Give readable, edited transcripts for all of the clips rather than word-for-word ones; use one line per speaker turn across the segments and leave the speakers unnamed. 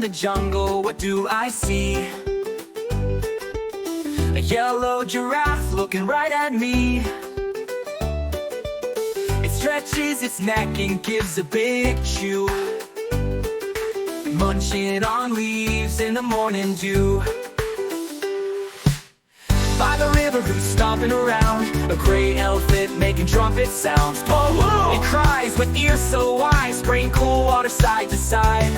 the jungle, what do I see? A yellow giraffe looking right at me. It stretches its neck and gives a big chew, munching on leaves in the morning dew. By the river who's stomping around, a gray elephant making trumpet sounds. PAWOOO! It cries with ears so wide, spraying cool water side to side.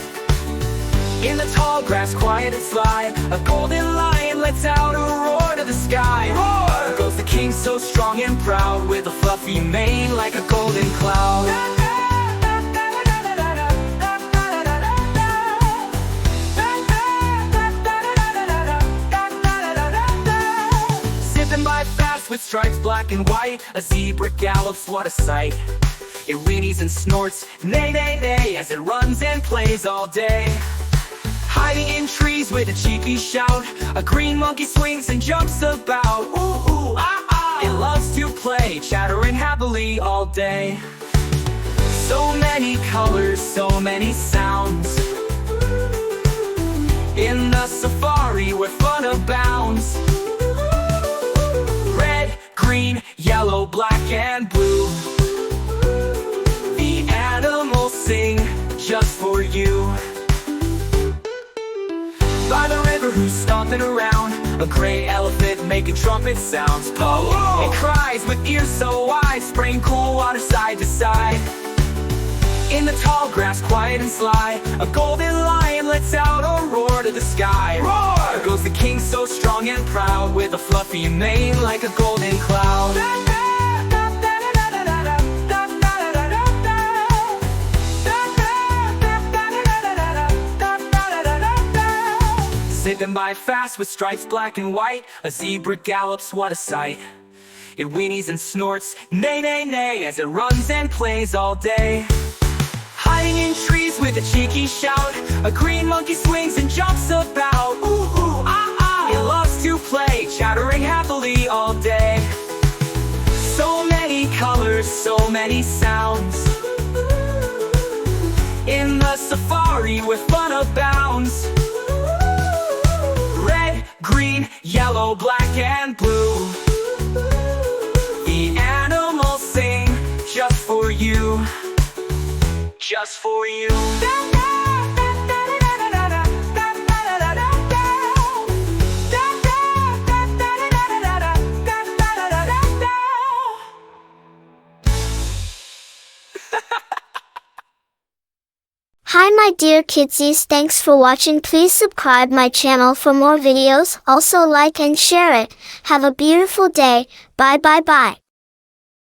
In the tall grass, quiet and sly, a golden lion lets out a roar to the sky. Roar! Goes the king so strong and proud, with a fluffy mane like a golden cloud. By fast with stripes black and white, a zebra gallops, what a sight. It whinnies and snorts, neigh-neigh-neigh, as it runs and plays all day. Hiding in trees with a cheeky shout, a green monkey swings and jumps about. Ooh, ooh, ah, ah. It loves to play, chattering happily all day. So many colors, so many sounds. In the safari where fun abounds. Green, yellow, black, and blue. The animals sing just for you. By the river who's stomping around, a gray elephant making trumpet sounds. PAWOOO! It cries with ears so wide, spraying cool water side to side. In the tall grass, quiet and sly, a golden lion lets out a roar to the sky. Roar! Goes the king so strong and proud, with a fluffy mane like a golden cloud. Zipping by fast with stripes black and white, a zebra gallops, what a sight. It whinnies and snorts, neigh-neigh-neigh, as it runs and plays all day. Hiding in trees with a cheeky shout, a green monkey swings and jumps about. Ooh, ooh, ah, ah. It loves to play, chattering happily all day. So many colors, so many sounds. In the safari where fun abounds. Red, green, yellow, black, and blue. The animals sing just for you. Just for you.
Hi my dear kidsies, thanks for watching. Please subscribe my channel for more videos. Also like and share it. Have a beautiful day. Bye bye bye.